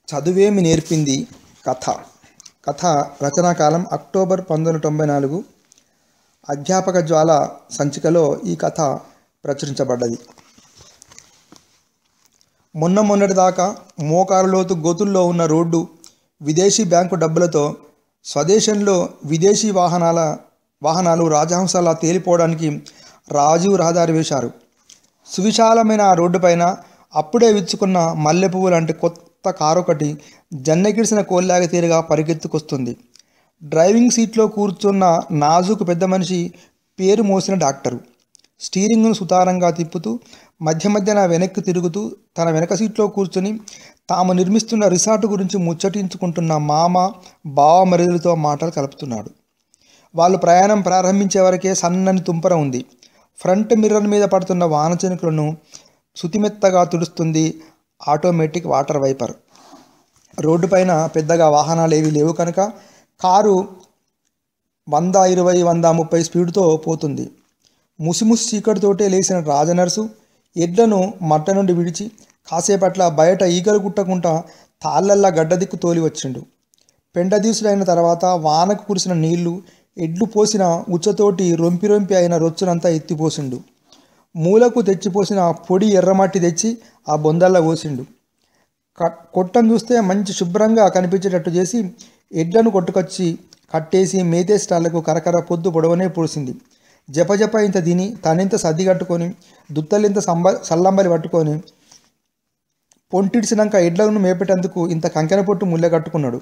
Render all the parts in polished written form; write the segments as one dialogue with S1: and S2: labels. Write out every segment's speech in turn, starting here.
S1: చదువేమి నేర్పింది కథ. కథ రచనాకాలం అక్టోబర్ 1994. అధ్యాపక జ్వాల సంచికలో ఈ కథ ప్రచురించబడ్డది. మొన్నటిదాకా మోకారులోతు గోతుల్లో ఉన్న రోడ్డు విదేశీ బ్యాంకు డబ్బులతో స్వదేశంలో విదేశీ వాహనాలు రాజహంసలా తేలిపోవడానికి రాజీవ్ రహదారి వేశారు. సువిశాలమైన ఆ రోడ్డుపైన అప్పుడే విచ్చుకున్న మల్లెపువ్వు లాంటి కొత్త కారు ఒకటి జన్నెకిడిసిన కోల్లాగా తీరుగా పరిగెత్తుకొస్తుంది. డ్రైవింగ్ సీట్లో కూర్చున్న నాజుకు పెద్ద మనిషి పేరు మోసిన డాక్టరు స్టీరింగ్ను సుతారంగా తిప్పుతూ మధ్య మధ్యన వెనక్కి తిరుగుతూ తన వెనక సీట్లో కూర్చొని తాము నిర్మిస్తున్న రిసార్టు గురించి ముచ్చటించుకుంటున్న మామ బావమరిదులతో మాటలు కలుపుతున్నాడు. వాళ్ళు ప్రయాణం ప్రారంభించే వరకే సన్నని తుంపర ఉంది. ఫ్రంట్ మిర్రర్ మీద పడుతున్న వాన చినుకులను శుతిమెత్తగా తుడుస్తుంది ఆటోమేటిక్ వాటర్ వైపర్. రోడ్డుపైన పెద్దగా వాహనాలు ఏవీ లేవు కనుక కారు 120, 130 స్పీడ్తో పోతుంది. ముసిముసి చీకటితోటే లేచిన రాజనర్సు ఎడ్లను మట్ట నుండి విడిచి కాసేపట్ల బయట ఈగలు కుట్టకుండా తాళ్ళల్లా గడ్డదిక్కు తోలి వచ్చిండు. పెండదీసులైన తర్వాత వానకు కురిసిన నీళ్లు ఎడ్లు పోసిన ఉచ్చతోటి రొంపి అయిన రొచ్చునంతా ఎత్తిపోసిండు. మూలకు తెచ్చిపోసిన పొడి ఎర్రమట్టి తెచ్చి ఆ బొందల్లా పోసిండు. కొట్టం చూస్తే మంచి శుభ్రంగా కనిపించేటట్టు చేసి ఎడ్లను కొట్టుకొచ్చి కట్టేసి మేతే స్టాళ్లకు కరకర పొద్దు పొడవనే పూసింది. జపజప ఇంత తిని తనింత సర్ది కట్టుకొని దుత్తలింత సల్లంబలి పట్టుకొని పొంటిడిసినాక ఎడ్లను మేపేటందుకు ఇంత కంకెన పొట్టు ముళ్ళె కట్టుకున్నాడు.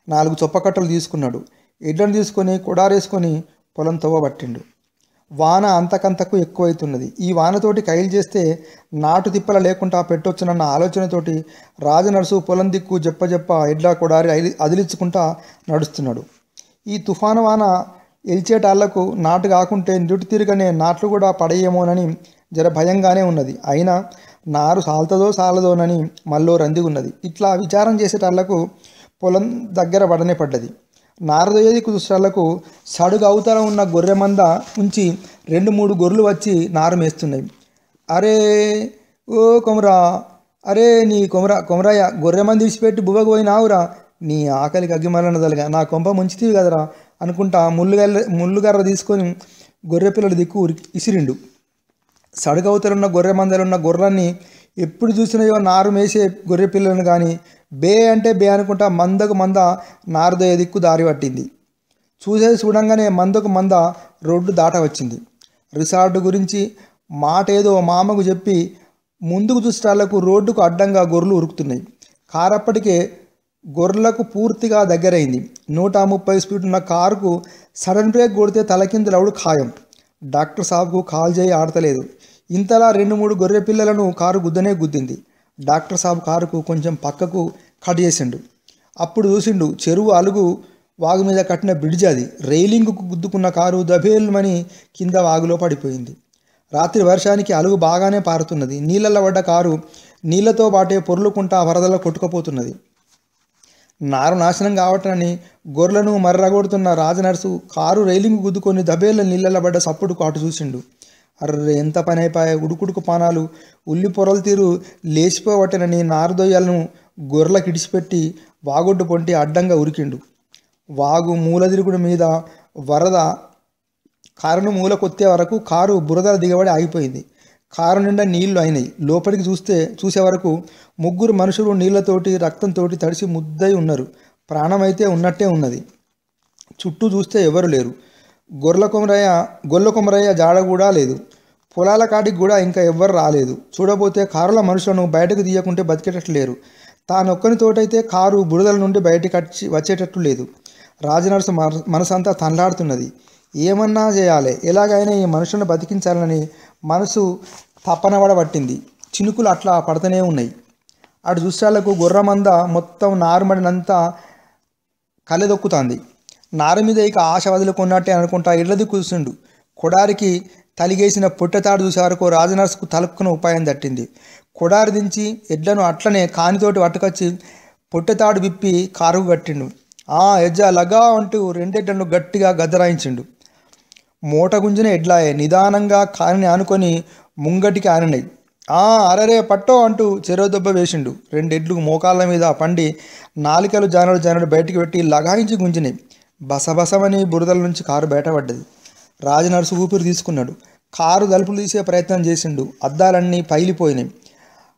S1: 4 చొప్పకట్టలు తీసుకున్నాడు. ఎడ్లను తీసుకొని కొడారేసుకొని పొలం తవ్వబట్టిండు. వాన అంతకంతకు ఎక్కువైతున్నది. ఈ వానతోటి కైలు చేస్తే నాటు తిప్పల లేకుండా పెట్టొచ్చునన్న ఆలోచనతోటి రాజనర్సు పొలం దిక్కు జప్ప ఎడ్ల కొడారి అదిలించుకుంటా నడుస్తున్నాడు. ఈ తుఫాను వాన ఎల్చేటాళ్లకు నాటు కాకుంటే నిరుటి తిరగనే నాట్లు కూడా పడేయేమోనని జర భయంగానే ఉన్నది. అయినా నారు సాలదోనని మళ్ళో రందిగున్నది. ఇట్లా విచారం చేసేటాళ్లకు పొలం దగ్గర పడనే పడ్డది. నారదయ్యది కుదుష్టాలకు సడుగు అవతల ఉన్న గొర్రె మంద ఉంచి 2-3 గొర్రెలు వచ్చి నారు మేస్తున్నాయి. అరే ఓ కొమరా, అరే నీ కొమరయ్య గొర్రె మంది విడిచిపెట్టి బువ్వకు పోయినావురా, నీ ఆకలికి అగ్గిమలనదలుగా నా కొంప ముంచితీవి కదరా అనుకుంటా ముళ్ళుగర్ర తీసుకొని గొర్రె పిల్లల దిక్కు ఇసిరిండు. సడుగు అవతలున్న గొర్రె మందలున్న గొర్రెలన్నీ ఎప్పుడు చూసినాయో నారు మేసే గొర్రె పిల్లలను కానీ బే అంటే బే అనుకుంటా మందకు మంద నారదయ్య దిక్కు దారి పట్టింది. చూడంగానే మందకు మంద రోడ్డు దాట వచ్చింది. రిసార్టు గురించి మాట ఏదో మామకు చెప్పి ముందుకు చూసేటాళ్లకు రోడ్డుకు అడ్డంగా గొర్రెలు ఉరుకుతున్నాయి. కారప్పటికే గొర్రెలకు పూర్తిగా దగ్గరైంది. 130 స్పీడ్ ఉన్న కారుకు సడన్ బ్రేక్ కొడితే తలకిందులవుడు ఖాయం. డాక్టర్ సాబ్కు కాల్ చేయి ఆడతలేదు. ఇంతలా 2-3 గొర్రె పిల్లలను కారు గుద్దనే గుద్దింది. డాక్టర్ సాబ్ కారుకు కొంచెం పక్కకు కట్ చేసిండు. అప్పుడు చూసిండు చెరువు అలుగు వాగు మీద కట్టిన బ్రిడ్జ్ అది. రైలింగ్కు గుద్దుకున్న కారు దబేల్మని కింద వాగులో పడిపోయింది. రాత్రి వర్షానికి అలుగు బాగానే పారుతున్నది. నీళ్ళల్లో పడ్డ కారు నీళ్లతో పాటే పొర్లుకుంటా వరదలో కొట్టుకుపోతున్నది. నారు నాశనం కావటాన్ని గొర్రెలను మర్రగొడుతున్న రాజనర్సు కారు రైలింగ్ గుద్దుకొని దబేళ్ళ నీళ్ళల్లో పడ్డ సప్పుడుకు అటు చూసిండు. అర్రే ఎంత పని అయిపోయాయి. ఉడుకుడుకు పానాలు ఉల్లి పొరలు తీరు లేచిపోవటనని నారదొయ్యలను గొర్రెలకు ఇడిచిపెట్టి వాగొడ్డు పొంటి అడ్డంగా ఉరికిండు. వాగు మూలదిరుగుడు మీద వరద కారును మూలకొత్తే వరకు కారు బురద దిగబడి ఆగిపోయింది. కారు నిండా నీళ్లు అయినాయి. లోపలికి చూసే వరకు 3 మనుషులు నీళ్లతోటి రక్తంతో తడిసి ముద్దై ఉన్నారు. ప్రాణమైతే ఉన్నట్టే ఉన్నది. చుట్టూ చూస్తే ఎవరు లేరు. గొల్ల కొమరయ్య జాడ కూడా లేదు. పొలాల కాటికి కూడా ఇంకా ఎవ్వరు రాలేదు. చూడబోతే కారుల మనుషులను బయటకు తీయకుంటే బతికేటట్లు లేరు. తానొక్కనితోటైతే కారు బురదల నుండి బయటికి వచ్చేటట్లు లేదు. రాజనర్సు మనసంతా తనలాడుతున్నది. ఏమన్నా చేయాలి, ఎలాగైనా ఈ మనుషులను బతికించాలని మనసు తపనబడబట్టింది. చినుకులు అట్లా పడుతూనే ఉన్నాయి. అటు చూసాలకు గొర్రెమంద మొత్తం నారుమడినంతా కళ్ళెదొక్కుతుంది. నారు మీద ఇక ఆశ వదులుకున్నట్టే అనుకుంటా ఇళ్ళది కూర్చుండు. కొడారికి తలిగేసిన పొట్టెతాడు చూసేవరకు రాజనర్సుకు తలుక్కున ఉపాయం తట్టింది. కొడారి దించి ఎడ్లను అట్లనే కానితోటి పట్టుకొచ్చి పొట్టెతాడు విప్పి కారుకు కట్టిండు. ఎజ్జా లగా అంటూ 2 ఎడ్లను గట్టిగా గద్దరాయించిండు. మూట గుంజిన ఎడ్లాయే నిదానంగా కానిని ఆనుకొని ముంగటికి ఆనినాయి. అరరే పట్టో అంటూ చెరో దెబ్బ వేసిండు. రెండెడ్లు మోకాళ్ళ మీద పండి నాలికలు జానడు జానడు బయటికి పెట్టి లగాయించి గుంజినాయి. బసబసమని బురదల నుంచి కారు బయటపడ్డది. రాజనర్సు ఊపిరి తీసుకున్నాడు. కారు తలుపులు తీసే ప్రయత్నం చేసిండు. అద్దాలన్నీ పైలిపోయినాయి.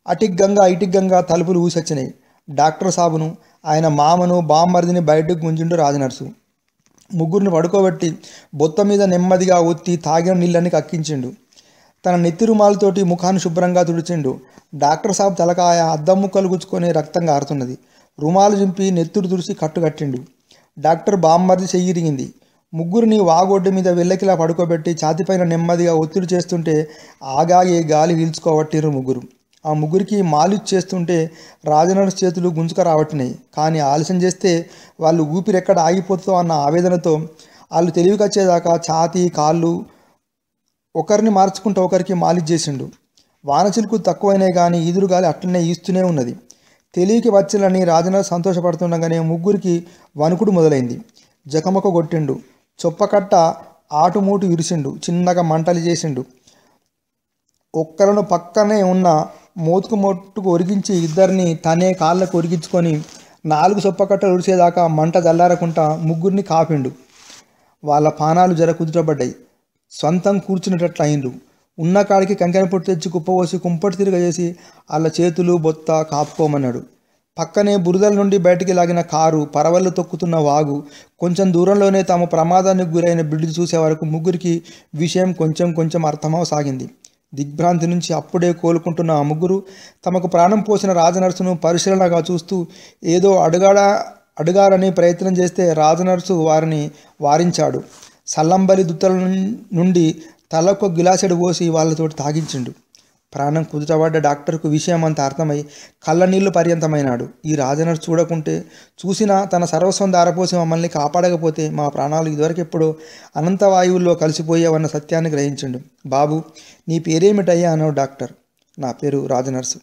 S1: అటిగ్గంగా ఇటిగ్గంగా తలుపులు ఊసొచ్చినాయి. డాక్టర్ సాబును, ఆయన మామను, బామ్మర్దిని బయటకు గుంజిండు రాజనర్సు. ముగ్గురిని పడుకోబెట్టి బొత్త మీద నెమ్మదిగా ఒత్తి తాగిన నీళ్ళని కక్కించిండు. తన నెత్తి రుమాలతోటి ముఖాన్ని శుభ్రంగా తుడిచిండు. డాక్టర్ సాబ్ తలకాయ అద్దం ముక్కలు గుచ్చుకొని రక్తం కారుతున్నది. రుమాలు చింపి నెత్తురు తుడిచి కట్టుకట్టిండు. డాక్టర్ బామ్మర్ది చెయ్యిరిగింది. ముగ్గురిని వాగొడ్డు మీద వెళ్ళకిలా పడుకోబెట్టి ఛాతిపైన నెమ్మదిగా ఒత్తిడి చేస్తుంటే ఆగాగే గాలి పీల్చుకోబట్టిరు ముగ్గురు. ఆ ముగ్గురికి మాలిష్ చేస్తుంటే రాజనర్సు చేతులు గుంజుక రాబట్టినాయి. కానీ ఆలస్యం చేస్తే వాళ్ళు ఊపిరెక్కడ ఆగిపోతుందో అన్న ఆవేదనతో వాళ్ళు తెలివికొచ్చేదాకా ఛాతీ కాళ్ళు ఒకరిని మార్చుకుంటూ ఒకరికి మాలిష్ చేసిండు. వానచిలుకు తక్కువైనాయి కానీ ఈదురుగాలి అట్లనే ఈస్తూనే ఉన్నది. తెలివికి వచ్చిలని రాజనర్సు సంతోషపడుతుండగానే ముగ్గురికి వణుకుడు మొదలైంది. జకమక కొట్టిండు. చొప్పకట్ట ఆటుమూటు విరిసిండు. చిన్నగా మంటలు చేసిండు. ఒక్కలను పక్కనే ఉన్న మోతుకు మొట్టుకు ఒరిగించి ఇద్దరిని తనే కాళ్ళకు ఒరిగించుకొని 4 చొప్పకట్టలు ఉరిసేదాకా మంట జల్లారకుండా ముగ్గురిని కాపిండు. వాళ్ళ పానాలు జర కుదుటపడ్డాయి. సొంతం కూర్చునేటట్లు అయిండ్రు. ఉన్న కాడికి కంకెన పొట్టు తెచ్చి కుప్పపోసి కుంపటి తిరగజేసి వాళ్ళ చేతులు బొత్త కాపుకోమన్నాడు. పక్కనే బురదల నుండి బయటికి లాగిన కారు, పరవళ్ళు తొక్కుతున్న వాగు, కొంచెం దూరంలోనే తాము ప్రమాదానికి గురైన బ్రిడ్జ్ చూసే వరకు ముగ్గురికి విషయం కొంచెం కొంచెం అర్థమవసాగింది. దిగ్భ్రాంతి నుంచి అప్పుడే కోలుకుంటున్న ఆ ముగ్గురు తమకు ప్రాణం పోసిన రాజనర్సును పరిశీలనగా చూస్తూ ఏదో అడుగారని ప్రయత్నం చేస్తే రాజనర్సు వారిని వారించాడు. సల్లంబలి దుత్తల నుండి తలకు గిలాసెడు పోసి వాళ్ళతోటి తాగించిండు. ప్రాణం కుదుటపడ్డ డాక్టర్కు విషయం అంతా అర్థమై కళ్ళనీళ్లు పర్యంతమైనాడు. ఈ రాజనర్సు చూడకుంటే చూసినా తన సర్వస్వం దారపోసి మమ్మల్ని కాపాడకపోతే మా ప్రాణాలు ఇదివరకెప్పుడో అనంత వాయువుల్లో కలిసిపోయావన్న సత్యాన్ని గ్రహించిండు. బాబు, నీ పేరేమిటయ్యా అన్నాడు డాక్టర్. నా పేరు రాజనర్సు.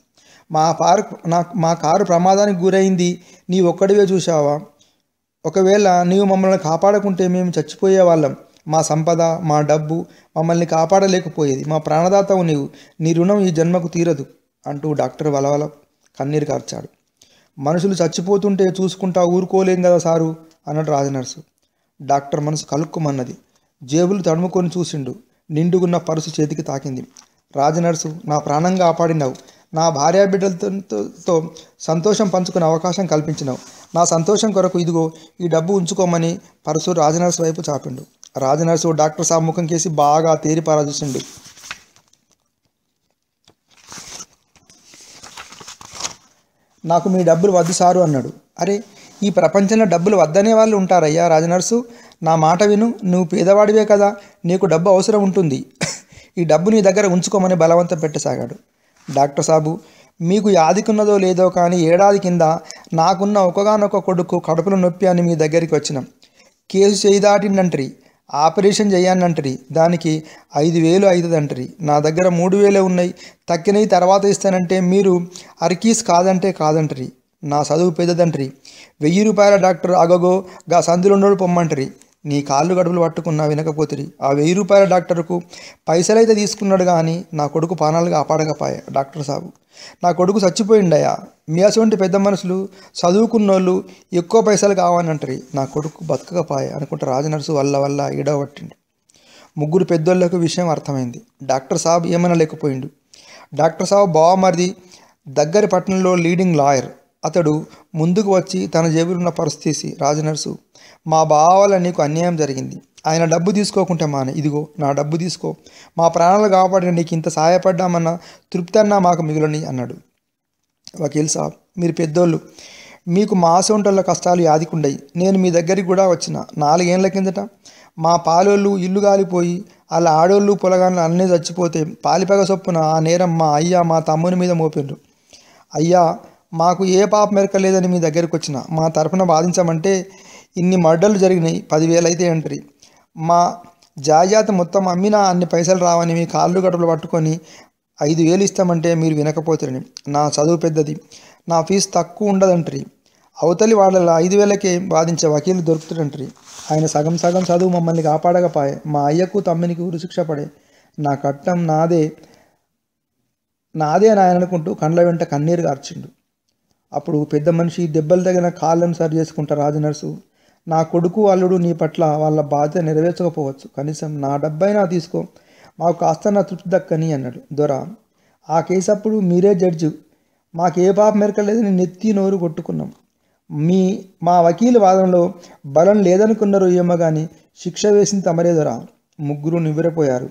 S1: మా కారు ప్రమాదానికి గురైంది. నీ ఒక్కడివే చూశావా? ఒకవేళ నీవు మమ్మల్ని కాపాడకుంటే మేము చచ్చిపోయేవాళ్ళం. మా సంపద, మా డబ్బు మమ్మల్ని కాపాడలేకపోయేది. మా ప్రాణదాతవు నీవు. నీ రుణం ఈ జన్మకు తీరదు అంటూ డాక్టర్ వలవల కన్నీరు కార్చాడు. మనుషులు చచ్చిపోతుంటే చూసుకుంటా ఊరుకోలేం కదా సారు అన్నాడు రాజనర్సు. డాక్టర్ మనసు కలుక్కుమన్నది. జేబులు తడుముకొని చూసిండు. నిండుగున్న పరుసు చేతికి తాకింది. రాజనర్సు, నా ప్రాణం కాపాడినావు. నా భార్యాబిడ్డలతో సంతోషం పంచుకునే అవకాశం కల్పించినావు. నా సంతోషం కొరకు ఇదిగో ఈ డబ్బు ఉంచుకోమని పరుసు రాజనర్సు వైపు చాపిండు. రాజనర్సు డాక్టర్ సాబ్ ముఖం కేసి బాగా తేరిపారా చూసిండు. నాకు మీ డబ్బులు వద్దు సారు అన్నాడు. అరే, ఈ ప్రపంచంలో డబ్బులు వద్దనే వాళ్ళు ఉంటారయ్యా రాజనర్సు. నా మాట విను. నువ్వు పేదవాడివే కదా, నీకు డబ్బు అవసరం ఉంటుంది. ఈ డబ్బు నీ దగ్గర ఉంచుకోమని బలవంతం పెట్టసాగాడు. డాక్టర్ సాబు, మీకు యాదికున్నదో లేదో కానీ ఏడాది కింద నాకున్న ఒకగానొక కొడుకు కడుపులో నొప్పి అని మీ దగ్గరికి వచ్చినాం. కేసు చేయదాటిండంటరి, ఆపరేషన్ చేయానంటరి, దానికి 5,000 అవుతుందంటరి. నా దగ్గర 3,000 ఉన్నాయి. తక్కినవి తర్వాత ఇస్తానంటే మీరు అర్కీస్ కాదంటే కాదంటరి. నా చదువు పెద్దదంటరి. 1,000 రూపాయల డాక్టర్ అగగో గా సందులున్నోడు పొమ్మంటరి. నీ కాళ్ళు గడుపులు పట్టుకున్నా వినకపోతురి. ఆ 1,000 రూపాయల డాక్టర్కు పైసలైతే తీసుకున్నాడు కానీ నా కొడుకు పానాలుగా కాపాడకపోయా డాక్టర్ సాబు. నా కొడుకు చచ్చిపోయిండయా. మీ అటువంటి పెద్ద మనుషులు చదువుకున్నోళ్ళు ఎక్కువ పైసలు కావాలంటారు. నా కొడుకు బతకకపోయా అనుకుంటే రాజనర్సు వల్ల ఈడవట్టిండు. ముగ్గురు పెద్దోళ్లకు విషయం అర్థమైంది. డాక్టర్ సాబ్ ఏమైనా లేకపోయిండు. డాక్టర్ సాబ్ బావమరిది దగ్గరి పట్టణంలో లీడింగ్ లాయర్. అతడు ముందుకు వచ్చి తన జేబులున్న పర్సు తీసి, రాజనర్సు, మా బావ వల్ల నీకు అన్యాయం జరిగింది. ఆయన డబ్బు తీసుకోకుంటే మానే, ఇదిగో నా డబ్బు తీసుకో. మా ప్రాణాలు కాపాడిన నీకు ఇంత సహాయపడ్డామన్న తృప్తి అన్నా మాకు మిగులని అన్నాడు. వకీల్ సాబ్, మీరు పెద్దోళ్ళు, మీకు మా సొంటోళ్ళ కష్టాలు యాదికుండయి. నేను మీ దగ్గరికి కూడా వచ్చిన 4 ఏళ్ల కిందట మా పాలోళ్ళు ఇల్లు గాలిపోయి వాళ్ళ ఆడోళ్ళు పొలగాళ్ళు అన్నీ చచ్చిపోతే పాలిపగ చొప్పున ఆ నేరం మా అయ్య మా తమ్ముని మీద మోపిండ్రు. అయ్యా, మాకు ఏ పాప మెరకలేదని మీ దగ్గరికి వచ్చిన. మా తరఫున బాధించమంటే ఇన్ని మర్డర్లు జరిగినాయి, 10,000 అయితే అంటారు. మా జాగ్రత్త మొత్తం అమ్మినా అన్ని పైసలు రావని మీ కాళ్ళు గడుపులు పట్టుకొని 5,000 ఇస్తామంటే మీరు వినకపోతారని. నా చదువు పెద్దది, నా ఫీజు తక్కువ ఉండదంటారు. అవతలి వాళ్ళ 5,000కే బాధించే వకీలు దొరుకుతాడంటారు. ఆయన సగం చదువు మమ్మల్ని కాపాడకపోయే. మా అయ్యకు తమ్మునికి ఉరిశిక్ష పడే. నా కట్టం నాదే. నాదే నాయన అనుకుంటూ కండ్ల వెంట కన్నీరు గార్చిండు. అప్పుడు పెద్ద మనిషి దెబ్బలు తగిన కాళ్ళను సరి చేసుకుంటా రాజనర్సు, నా కొడుకు అల్లుడు నీ పట్ల వాళ్ళ బాధ్యత నెరవేర్చకపోవచ్చు, కనీసం నా డబ్బైనా తీసుకో, మాకు కాస్త నా తృప్తి దక్కని అన్నాడు. దొర, ఆ కేసు అప్పుడు మీరే జడ్జి, మాకే పాపం మెరకలేదని నెత్తి నోరు కొట్టుకున్నాం. మా వకీలు వాదనలో బలం లేదనుకున్నారు ఏమో కానీ శిక్ష వేసింది తమరే దొర. ముగ్గురు నివ్వెరపోయారు.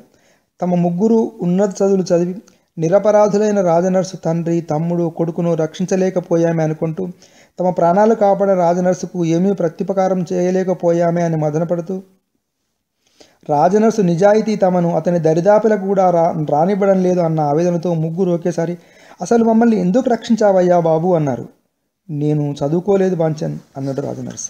S1: తమ ముగ్గురు ఉన్నత చదువులు చదివి నిరపరాధులైన రాజనర్సు తండ్రి, తమ్ముడు, కొడుకును రక్షించలేకపోయామే అనుకుంటూ తమ ప్రాణాలు కాపాడే రాజనర్సుకు ఏమీ ప్రత్యుపకారం చేయలేకపోయామే అని మదనపడుతూ, రాజనర్సు నిజాయితీ తమను అతని దరిదాపులకు కూడా రానివ్వడం లేదు అన్న ఆవేదనతో ముగ్గురు ఒకేసారి, అసలు మమ్మల్ని ఎందుకు రక్షించావయ్యా బాబు అన్నారు. నేను చదువుకోలేదు బాంచన్ అన్నాడు రాజనర్సు.